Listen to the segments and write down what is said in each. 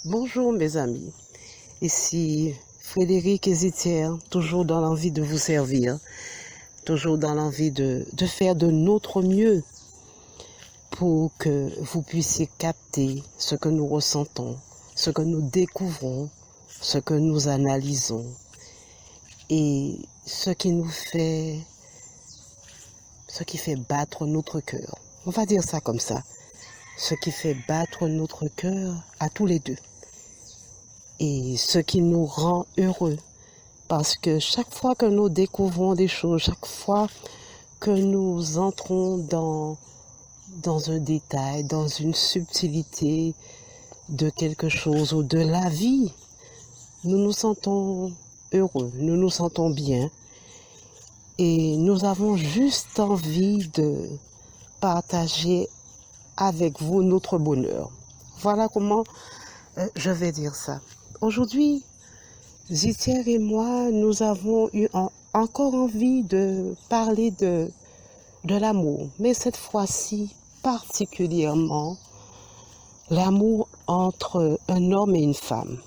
Bonjour mes amis, ici Frédéric Hésitière, toujours dans l'envie de vous servir, toujours dans l'envie de faire de notre mieux pour que vous puissiez capter ce que nous ressentons, ce que nous découvrons, ce que nous analysons et ce qui fait battre notre cœur. On va dire ça comme ça, ce qui fait battre notre cœur à tous les deux. Et ce qui nous rend heureux, parce que chaque fois que nous découvrons des choses, chaque fois que nous entrons dans un détail, dans une subtilité de quelque chose ou de la vie, nous nous sentons heureux, nous nous sentons bien et nous avons juste envie de partager avec vous notre bonheur. Voilà comment je vais dire ça. Aujourd'hui, Zitière et moi, nous avons eu encore envie de parler de l'amour, mais cette fois-ci particulièrement l'amour entre un homme et une femme.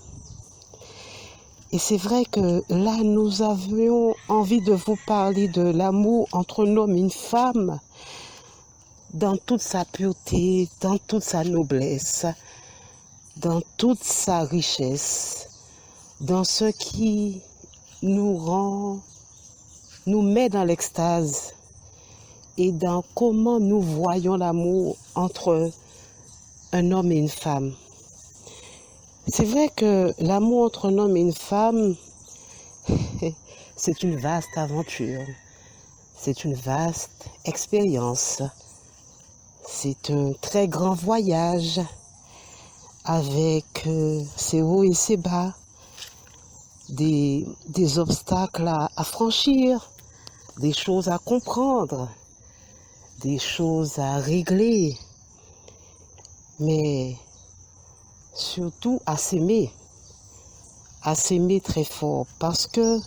Et c'est vrai que là, nous avions envie de vous parler de l'amour entre un homme et une femme dans toute sa pureté, dans toute sa noblesse, dans toute sa richesse, dans ce qui nous met dans l'extase et dans comment nous voyons l'amour entre un homme et une femme. C'est vrai que l'amour entre un homme et une femme, c'est une vaste aventure, c'est une vaste expérience, c'est un très grand voyage avec ses hauts et ses bas, des obstacles à franchir, des choses à comprendre, des choses à régler, mais surtout à s'aimer très fort, parce que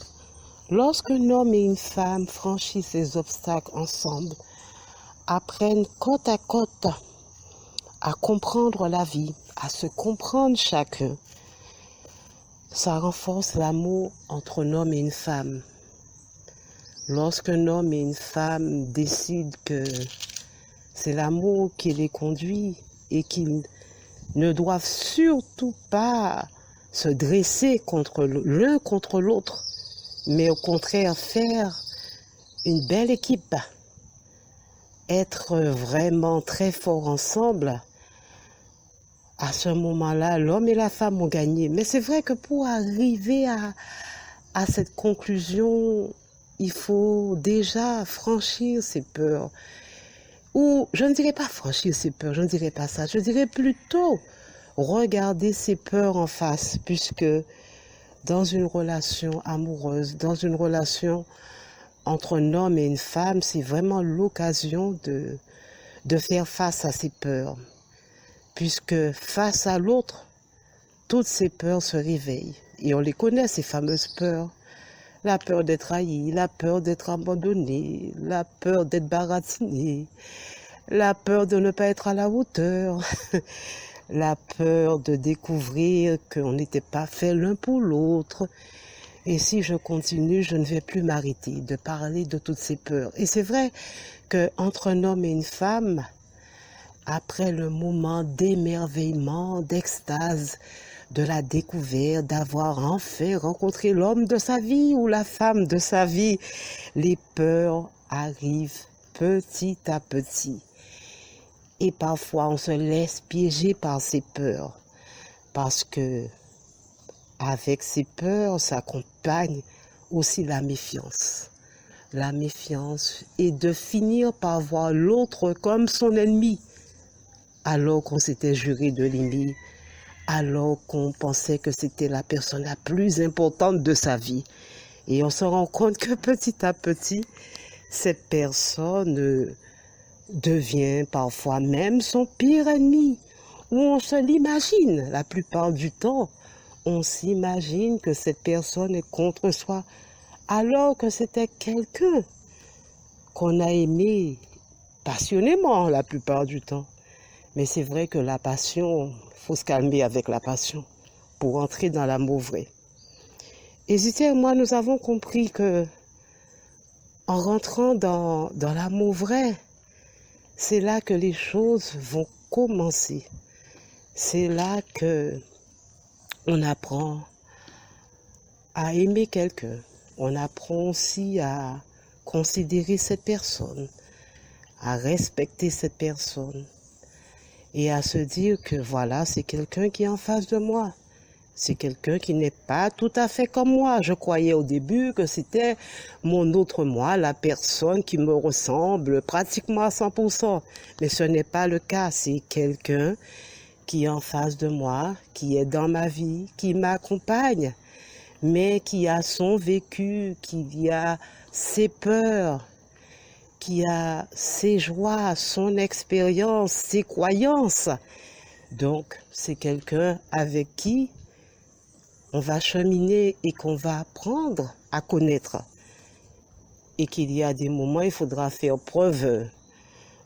lorsqu'un homme et une femme franchissent ces obstacles ensemble, apprennent côte à côte à comprendre la vie, à se comprendre chacun, ça renforce l'amour entre un homme et une femme. Lorsqu'un homme et une femme décident que c'est l'amour qui les conduit et qu'ils ne doivent surtout pas se dresser l'un contre l'autre, mais au contraire faire une belle équipe, être vraiment très forts ensemble, à ce moment-là, l'homme et la femme ont gagné. Mais c'est vrai que pour arriver à cette conclusion, il faut déjà franchir ses peurs. Ou je ne dirais pas franchir ses peurs, je ne dirais pas ça. Je dirais plutôt regarder ses peurs en face, puisque dans une relation amoureuse, dans une relation entre un homme et une femme, c'est vraiment l'occasion de faire face à ses peurs. Puisque face à l'autre, toutes ces peurs se réveillent. Et on les connaît, ces fameuses peurs. La peur d'être trahi, la peur d'être abandonné, la peur d'être baratiné, la peur de ne pas être à la hauteur, la peur de découvrir qu'on n'était pas fait l'un pour l'autre. Et si je continue, je ne vais plus m'arrêter de parler de toutes ces peurs. Et c'est vrai qu'entre un homme et une femme, après le moment d'émerveillement, d'extase, de la découverte, d'avoir enfin rencontré l'homme de sa vie ou la femme de sa vie, les peurs arrivent petit à petit. Et parfois, on se laisse piéger par ces peurs, parce que avec ces peurs s'accompagne aussi la méfiance. La méfiance est de finir par voir l'autre comme son ennemi, alors qu'on s'était juré de l'aimer, alors qu'on pensait que c'était la personne la plus importante de sa vie. Et on se rend compte que petit à petit, cette personne devient parfois même son pire ennemi, ou on se l'imagine. La plupart du temps, on s'imagine que cette personne est contre soi, alors que c'était quelqu'un qu'on a aimé passionnément la plupart du temps. Mais c'est vrai que la passion, il faut se calmer avec la passion. pour entrer dans l'amour vrai. Et Zither et moi, nous avons compris que en rentrant dans l'amour vrai, c'est là que les choses vont commencer. C'est là que on apprend à aimer quelqu'un. On apprend aussi à considérer cette personne, à respecter cette personne et à se dire que voilà, c'est quelqu'un qui est en face de moi. C'est quelqu'un qui n'est pas tout à fait comme moi. Je croyais au début que c'était mon autre moi, la personne qui me ressemble pratiquement à 100%. Mais ce n'est pas le cas. C'est quelqu'un qui est en face de moi, qui est dans ma vie, qui m'accompagne, mais qui a son vécu, qui a ses peurs, qui a ses joies, son expérience, ses croyances. Donc, c'est quelqu'un avec qui on va cheminer et qu'on va apprendre à connaître. Et qu'il y a des moments, il faudra faire preuve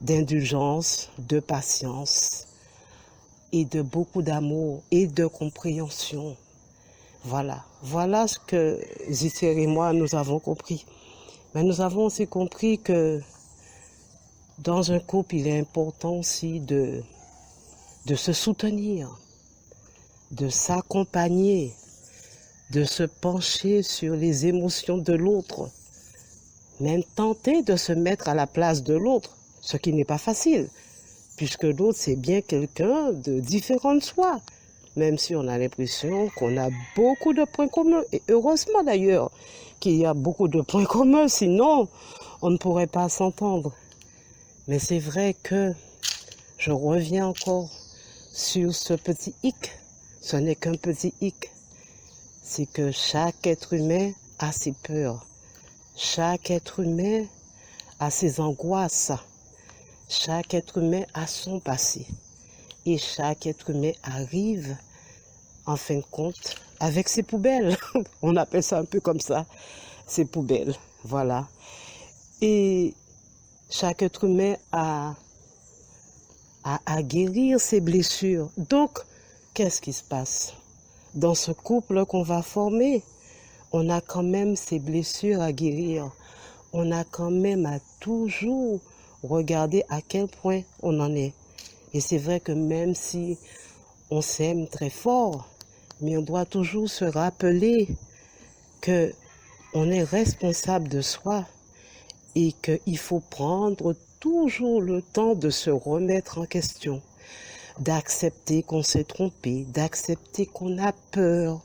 d'indulgence, de patience et de beaucoup d'amour et de compréhension. Voilà ce que Zither et moi, nous avons compris. Mais nous avons aussi compris que dans un couple, il est important aussi de se soutenir, de s'accompagner, de se pencher sur les émotions de l'autre, même tenter de se mettre à la place de l'autre, ce qui n'est pas facile, puisque l'autre, c'est bien quelqu'un de différent de soi, même si on a l'impression qu'on a beaucoup de points communs, et heureusement d'ailleurs qu'il y a beaucoup de points communs, sinon on ne pourrait pas s'entendre. Mais c'est vrai que je reviens encore sur ce petit hic, ce n'est qu'un petit hic. C'est que chaque être humain a ses peurs, chaque être humain a ses angoisses, chaque être humain a son passé et chaque être humain arrive en fin de compte avec ses poubelles. On appelle ça un peu comme ça, ses poubelles, voilà. Et chaque être humain a à guérir ses blessures. Donc, qu'est-ce qui se passe? Dans ce couple qu'on va former, on a quand même ces blessures à guérir. On a quand même à toujours regarder à quel point on en est. Et c'est vrai que même si on s'aime très fort, mais on doit toujours se rappeler que on est responsable de soi et qu'il faut prendre toujours le temps de se remettre en question, d'accepter qu'on s'est trompé, d'accepter qu'on a peur,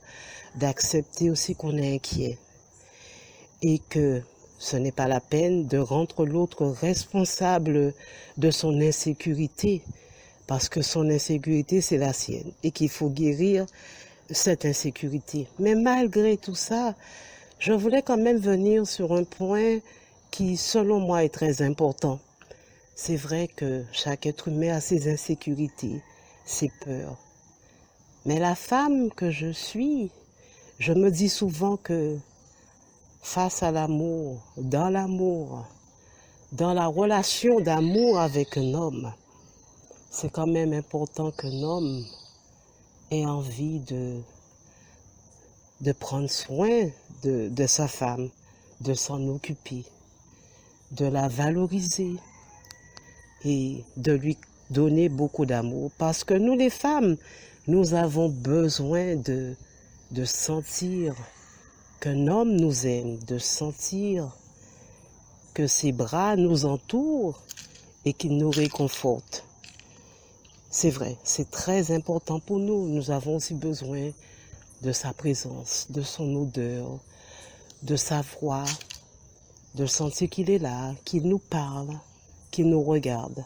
d'accepter aussi qu'on est inquiet. Et que ce n'est pas la peine de rendre l'autre responsable de son insécurité, parce que son insécurité, c'est la sienne, et qu'il faut guérir cette insécurité. Mais malgré tout ça, je voulais quand même venir sur un point qui, selon moi, est très important. C'est vrai que chaque être humain a ses insécurités, ses peurs. Mais la femme que je suis, je me dis souvent que face à l'amour, dans la relation d'amour avec un homme, c'est quand même important qu'un homme ait envie de prendre soin de sa femme, de s'en occuper, de la valoriser et de lui donner beaucoup d'amour. Parce que nous, les femmes, nous avons besoin de sentir qu'un homme nous aime, de sentir que ses bras nous entourent et qu'il nous réconforte. C'est vrai, c'est très important pour nous. Nous avons aussi besoin de sa présence, de son odeur, de sa voix, de sentir qu'il est là, qu'il nous parle, qu'il nous regarde.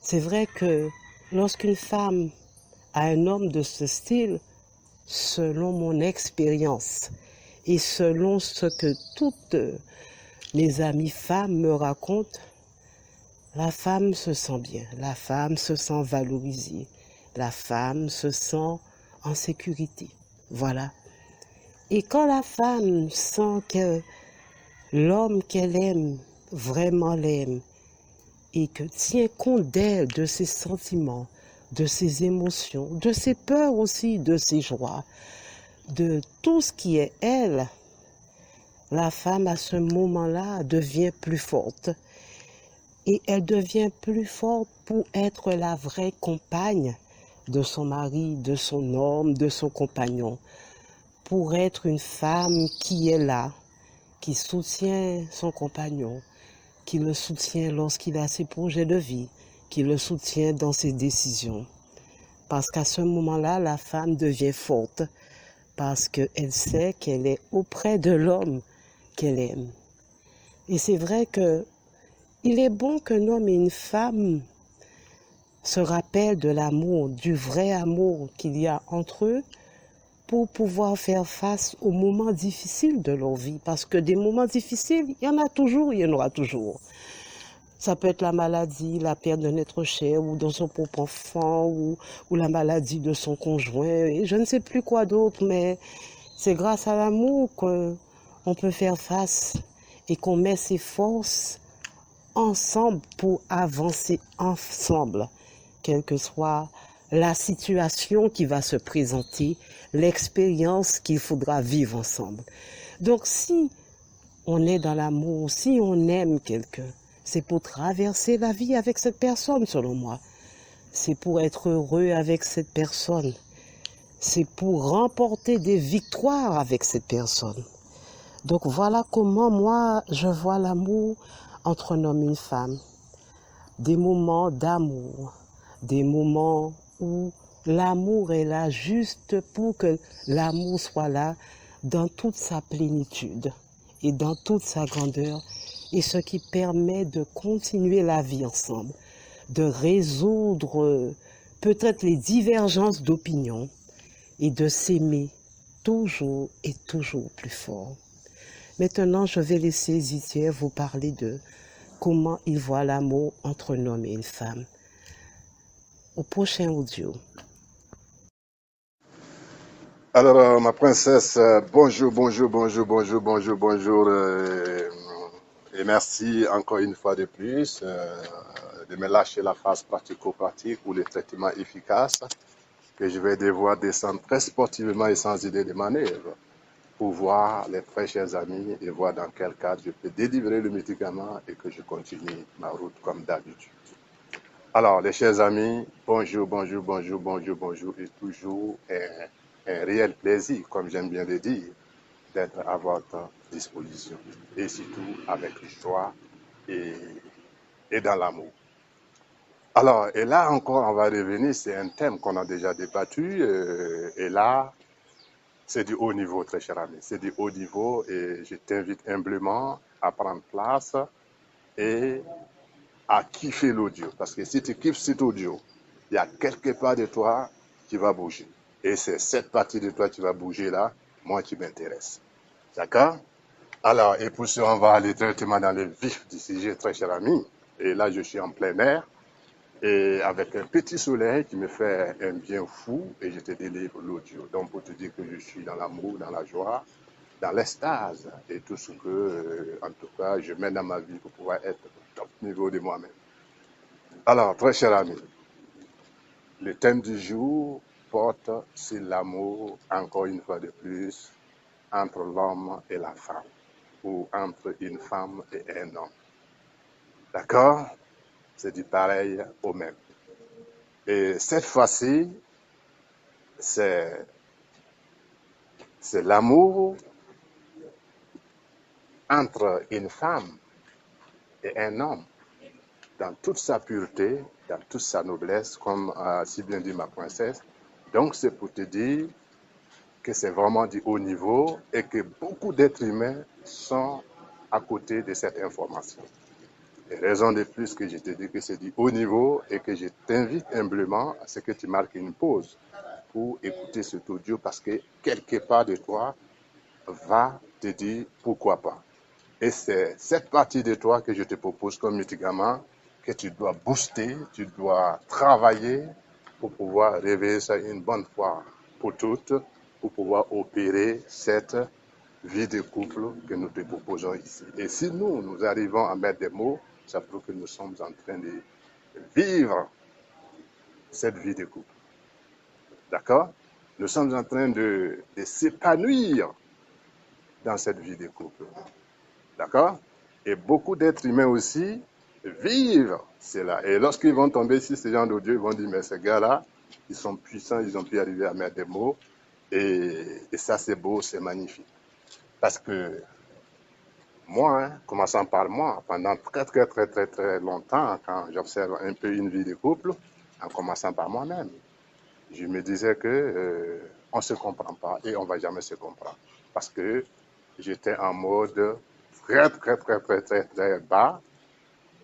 C'est vrai que lorsqu'une femme a un homme de ce style, selon mon expérience et selon ce que toutes mes amies femmes me racontent, la femme se sent bien, la femme se sent valorisée, la femme se sent en sécurité. Voilà. Et quand la femme sent que l'homme qu'elle aime vraiment l'aime et que tient compte d'elle, de ses sentiments, de ses émotions, de ses peurs aussi, de ses joies, de tout ce qui est elle. La femme, à ce moment-là, devient plus forte. Et elle devient plus forte pour être la vraie compagne de son mari, de son homme, de son compagnon. Pour être une femme qui est là, qui soutient son compagnon, qui le soutient lorsqu'il a ses projets de vie, qui le soutient dans ses décisions. Parce qu'à ce moment-là, la femme devient forte, parce qu'elle sait qu'elle est auprès de l'homme qu'elle aime. Et c'est vrai que il est bon qu'un homme et une femme se rappellent de l'amour, du vrai amour qu'il y a entre eux, pour pouvoir faire face aux moments difficiles de leur vie. Parce que des moments difficiles, il y en a toujours, il y en aura toujours. Ça peut être la maladie, la perte d'un être cher, ou de son propre enfant, ou la maladie de son conjoint, et je ne sais plus quoi d'autre, mais c'est grâce à l'amour qu'on peut faire face et qu'on met ses forces ensemble pour avancer ensemble, quelle que soit la situation qui va se présenter, l'expérience qu'il faudra vivre ensemble. Donc si on est dans l'amour, si on aime quelqu'un, c'est pour traverser la vie avec cette personne, selon moi. C'est pour être heureux avec cette personne. C'est pour remporter des victoires avec cette personne. Donc voilà comment moi je vois l'amour entre un homme et une femme. Des moments d'amour, des moments où l'amour est là juste pour que l'amour soit là dans toute sa plénitude et dans toute sa grandeur, et ce qui permet de continuer la vie ensemble, de résoudre peut-être les divergences d'opinion et de s'aimer toujours et toujours plus fort. Maintenant, je vais laisser Zitier vous parler de comment il voit l'amour entre un homme et une femme. Au prochain audio. Alors, ma princesse, bonjour, bonjour, bonjour, bonjour, bonjour, bonjour, et merci encore une fois de plus de me lâcher la phase pratico-pratique ou les traitements efficaces que je vais devoir descendre très sportivement et sans idée de manœuvre pour voir les très chers amis et voir dans quel cadre je peux délivrer le médicament et que je continue ma route comme d'habitude. Alors, les chers amis, bonjour, bonjour, bonjour, bonjour, bonjour, et toujours un réel plaisir, comme j'aime bien le dire, d'être à votre disposition, et surtout avec joie et dans l'amour. Alors, et là encore, on va revenir, c'est un thème qu'on a déjà débattu, et là, c'est du haut niveau, très cher ami, c'est du haut niveau, et je t'invite humblement à prendre place et à kiffer l'audio. Parce que si tu kiffes cet audio, il y a quelque part de toi qui va bouger. Et c'est cette partie de toi qui va bouger là, moi qui m'intéresse. D'accord? Alors, et pour ça, on va aller directement dans le vif du sujet, très cher ami. Et là, je suis en plein air, et avec un petit soleil qui me fait un bien fou, et je te délivre l'audio. Donc, pour te dire que je suis dans l'amour, dans la joie, dans l'extase, et tout ce que, en tout cas, je mène dans ma vie pour pouvoir être au top niveau de moi-même. Alors, très cher ami, le thème du jour porte sur l'amour, encore une fois de plus, entre l'homme et la femme, ou entre une femme et un homme. D'accord? C'est du pareil au même. Et cette fois-ci, c'est l'amour entre une femme et un homme, dans toute sa pureté, dans toute sa noblesse, comme a si bien dit ma princesse. Donc, c'est pour te dire que c'est vraiment du haut niveau et que beaucoup d'êtres humains sont à côté de cette information. Et raison de plus que je te dis que c'est du haut niveau et que je t'invite humblement à ce que tu marques une pause pour écouter cet audio, parce que quelque part de toi va te dire pourquoi pas. Et c'est cette partie de toi que je te propose comme médicament que tu dois booster, tu dois travailler pour pouvoir réveiller ça une bonne fois pour toutes, pour pouvoir opérer cette vie de couple que nous te proposons ici. Et si nous arrivons à mettre des mots, ça prouve que nous sommes en train de vivre cette vie de couple. D'accord? Nous sommes en train de s'épanouir dans cette vie de couple. D'accord? Et beaucoup d'êtres humains aussi vivent cela. Et lorsqu'ils vont tomber sur ce genre d'audio, ils vont dire, mais ces gars-là, ils sont puissants, ils ont pu arriver à mettre des mots. Et ça, c'est beau, c'est magnifique. Parce que moi, commençant par moi, pendant très longtemps, quand j'observe un peu une vie de couple, en commençant par moi-même, je me disais que on ne se comprend pas et on ne va jamais se comprendre. Parce que j'étais en mode très bas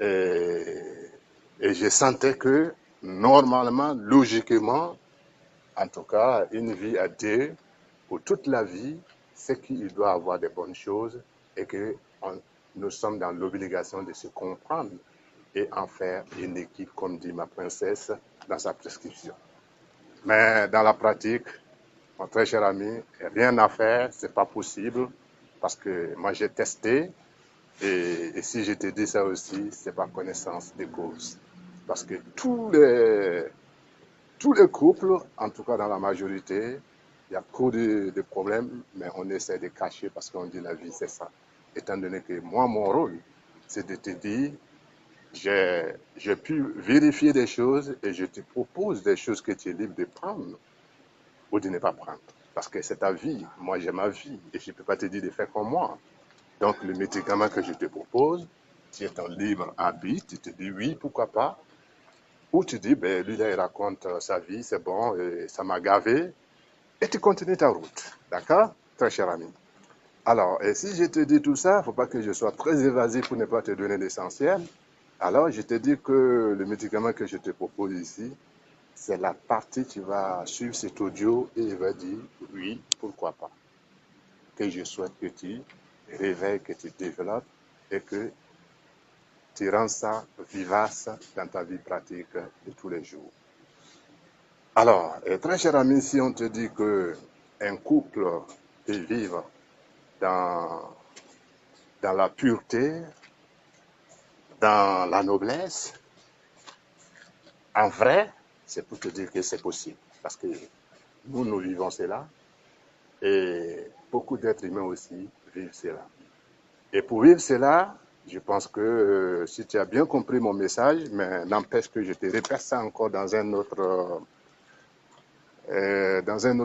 et je sentais que normalement, logiquement, en tout cas, une vie à deux, pour toute la vie, c'est qu'il doit avoir des bonnes choses et que nous sommes dans l'obligation de se comprendre et en faire une équipe, comme dit ma princesse dans sa prescription. Mais dans la pratique, mon très cher ami, rien à faire, c'est pas possible parce que moi j'ai testé et si je te dis ça aussi, c'est par connaissance des causes. Parce que tous les couples, en tout cas dans la majorité, il y a trop de problèmes, mais on essaie de cacher parce qu'on dit la vie, c'est ça. Étant donné que moi, mon rôle, c'est de te dire, j'ai pu vérifier des choses et je te propose des choses que tu es libre de prendre ou de ne pas prendre. Parce que c'est ta vie, moi j'ai ma vie et je ne peux pas te dire de faire comme moi. Donc le médicament que je te propose, tu es en libre arbitre, tu te dis oui, pourquoi pas. Ou tu dis, ben, lui là, il raconte sa vie, c'est bon, et ça m'a gavé, et tu continues ta route. D'accord? Très cher ami. Alors, et si je te dis tout ça, il ne faut pas que je sois très évasif pour ne pas te donner l'essentiel. Alors, je te dis que le médicament que je te propose ici, c'est la partie qui va suivre cet audio et il va dire, oui, pourquoi pas. Que je souhaite que tu réveilles, que tu développes et que tu rends ça vivace dans ta vie pratique de tous les jours. Alors, très cher ami, si on te dit qu'un couple peut vivre dans la pureté, dans la noblesse, en vrai, c'est pour te dire que c'est possible. Parce que nous vivons cela et beaucoup d'êtres humains aussi vivent cela. Et pour vivre cela, je pense que si tu as bien compris mon message, mais n'empêche que je te répète ça encore dans un autre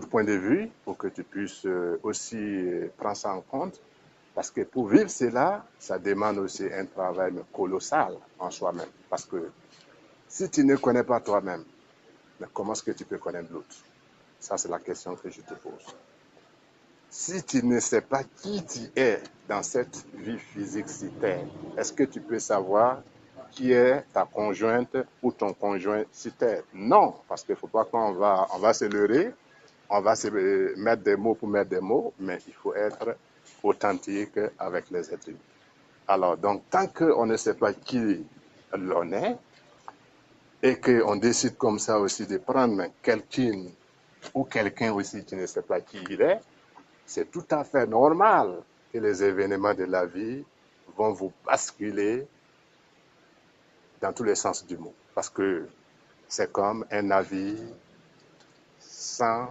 point de vue pour que tu puisses aussi prendre ça en compte. Parce que pour vivre cela, ça demande aussi un travail colossal en soi-même. Parce que si tu ne connais pas toi-même, mais comment est-ce que tu peux connaître l'autre? Ça, c'est la question que je te pose. Si tu ne sais pas qui tu es dans cette vie physique sur Terre, est-ce que tu peux savoir qui est ta conjointe ou ton conjoint sur Terre? Non, parce qu'il ne faut pas qu'on va se leurrer, on va se mettre des mots pour mettre des mots, mais il faut être authentique avec les êtres humains. Alors, donc, tant qu'on ne sait pas qui l'on est, et qu'on décide comme ça aussi de prendre quelqu'un ou quelqu'un aussi qui ne sait pas qui il est, c'est tout à fait normal que les événements de la vie vont vous basculer dans tous les sens du mot. Parce que c'est comme un navire sans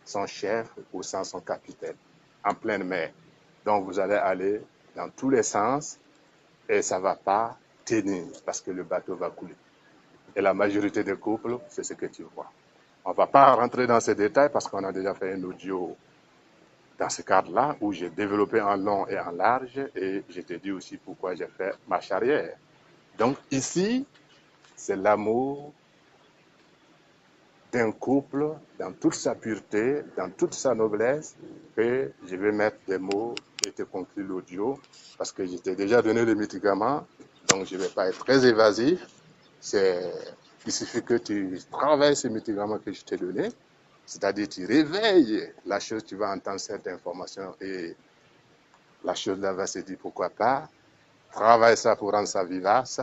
son chef ou sans son capitaine, en pleine mer. Donc vous allez aller dans tous les sens et ça ne va pas tenir parce que le bateau va couler. Et la majorité des couples, c'est ce que tu vois. On ne va pas rentrer dans ces détails parce qu'on a déjà fait un audio dans ce cadre-là où j'ai développé en long et en large et je te dis aussi pourquoi j'ai fait marche arrière. Donc ici, c'est l'amour d'un couple dans toute sa pureté, dans toute sa noblesse, que je vais mettre des mots et te conclure l'audio parce que je t'ai déjà donné le médicament, donc je ne vais pas être très évasif. Il suffit que tu travailles ce médicament que je t'ai donné, c'est-à-dire tu réveilles la chose, tu vas entendre cette information et la chose là va se dire pourquoi pas. Travaille ça pour rendre ça vivace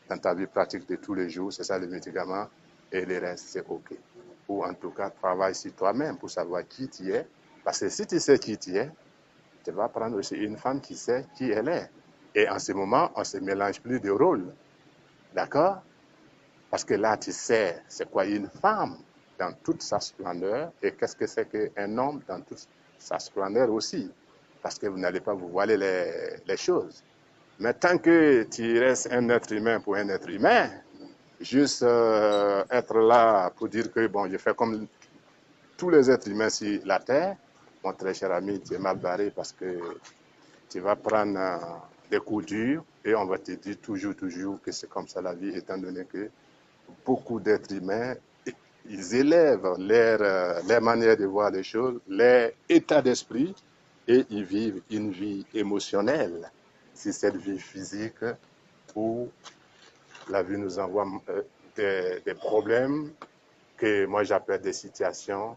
dans ta vie pratique de tous les jours, c'est ça le médicament et le reste c'est ok. Ou en tout cas, travaille sur toi-même pour savoir qui tu es. Parce que si tu sais qui tu es, tu vas prendre aussi une femme qui sait qui elle est. Et en ce moment, on ne se mélange plus de rôles. D'accord? Parce que là, tu sais, c'est quoi une femme dans toute sa splendeur et qu'est-ce que c'est qu'un homme dans toute sa splendeur aussi. Parce que vous n'allez pas vous voiler les choses. Mais tant que tu restes un être humain pour un être humain, juste être là pour dire que, bon, je fais comme tous les êtres humains sur la Terre, mon très cher ami, tu es mal barré parce que tu vas prendre des coups durs et on va te dire toujours que c'est comme ça la vie, étant donné que beaucoup d'êtres humains, ils élèvent leur manière de voir les choses, leur état d'esprit et ils vivent une vie émotionnelle. Si cette vie physique où la vie nous envoie des problèmes que moi j'appelle des situations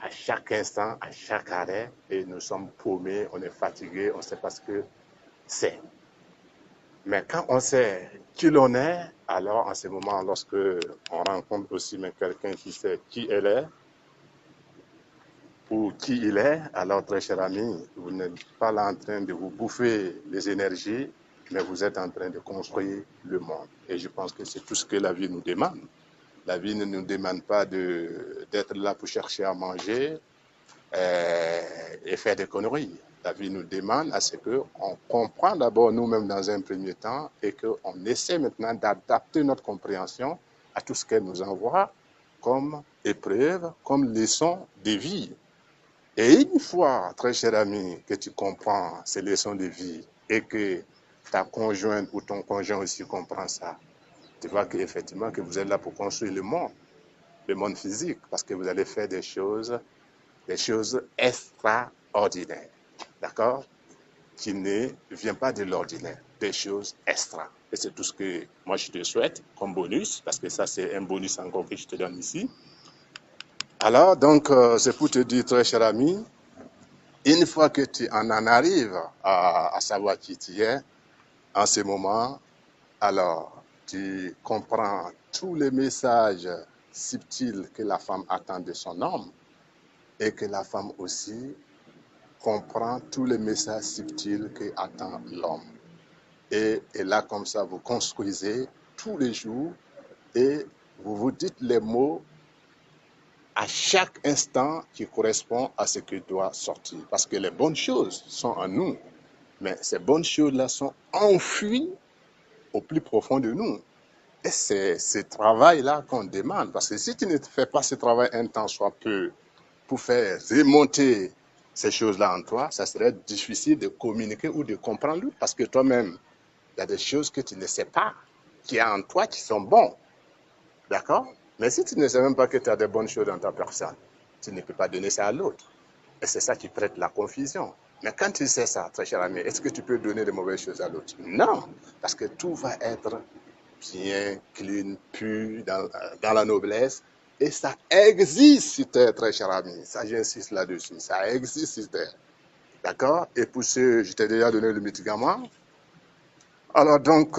à chaque instant, à chaque arrêt, et nous sommes paumés, on est fatigué, on ne sait pas ce que c'est. Mais quand on sait qui l'on est, alors en ce moment, lorsque on rencontre aussi quelqu'un qui sait qui elle est ou qui il est, alors très cher ami, vous n'êtes pas là en train de vous bouffer les énergies, mais vous êtes en train de construire le monde. Et je pense que c'est tout ce que la vie nous demande. La vie ne nous demande pas d'être là pour chercher à manger et faire des conneries. La vie nous demande à ce qu'on comprend d'abord nous-mêmes dans un premier temps et qu'on essaie maintenant d'adapter notre compréhension à tout ce qu'elle nous envoie comme épreuve, comme leçon de vie. Et une fois, très cher ami, que tu comprends ces leçons de vie et que ta conjointe ou ton conjoint aussi comprend ça, tu vois qu'effectivement que vous êtes là pour construire le monde physique, parce que vous allez faire des choses extraordinaires, d'accord, qui ne viennent pas de l'ordinaire, des choses extra. Et c'est tout ce que moi je te souhaite comme bonus, parce que ça c'est un bonus encore que je te donne ici. Alors donc c'est pour te dire, très cher ami, une fois que tu en arrives à savoir qui tu es, en ce moment, alors tu comprends tous les messages subtils que la femme attend de son homme et que la femme aussi comprend tous les messages subtils que attend l'homme. Et là, comme ça, vous construisez tous les jours et vous vous dites les mots à chaque instant qui correspond à ce qui doit sortir. Parce que les bonnes choses sont en nous, mais ces bonnes choses-là sont enfouies au plus profond de nous. Et c'est ce travail-là qu'on demande. Parce que si tu ne fais pas ce travail un temps soit peu pour faire remonter ces choses-là en toi, ça serait difficile de communiquer ou de comprendre parce que toi-même, il y a des choses que tu ne sais pas, qui y a en toi qui sont bons. D'accord? Mais si tu ne sais même pas que tu as des bonnes choses dans ta personne, tu ne peux pas donner ça à l'autre. Et c'est ça qui prête la confusion. Mais quand tu sais ça, très cher ami, est-ce que tu peux donner de mauvaises choses à l'autre? Non, parce que tout va être bien, clean, pur, dans la noblesse. Et ça existe sur terre, très cher ami. Ça, j'insiste là-dessus. Ça existe sur terre. D'accord? Et pour ce, je t'ai déjà donné le médicament. Alors donc,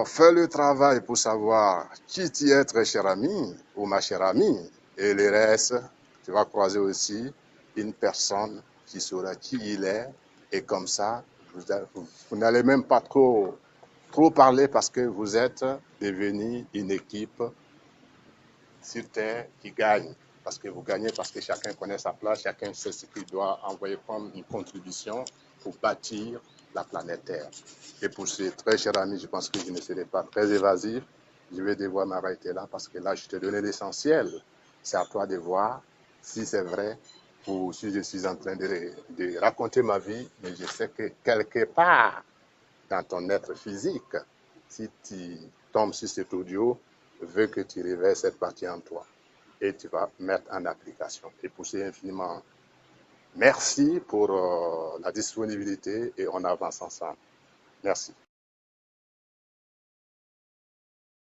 fais le travail pour savoir qui tu es, très cher ami, ou ma chère amie. Et le reste, tu vas croiser aussi une personne qui saura qui il est. Et comme ça, vous n'allez même pas trop parler parce que vous êtes devenu une équipe sur terre qui gagne. Parce que vous gagnez parce que chacun connaît sa place, chacun sait ce qu'il doit envoyer comme une contribution pour bâtir la planète Terre. Et pour ces très chers amis, je pense que je ne serai pas très évasif. Je vais devoir m'arrêter là parce que là, je te donnais l'essentiel. C'est à toi de voir si c'est vrai ou si je suis en train de raconter ma vie, mais je sais que quelque part dans ton être physique, si tu tombes sur cet audio, veut que tu réveilles cette partie en toi et tu vas mettre en application. Et pour ce infiniment, merci pour la disponibilité et on avance ensemble. Merci.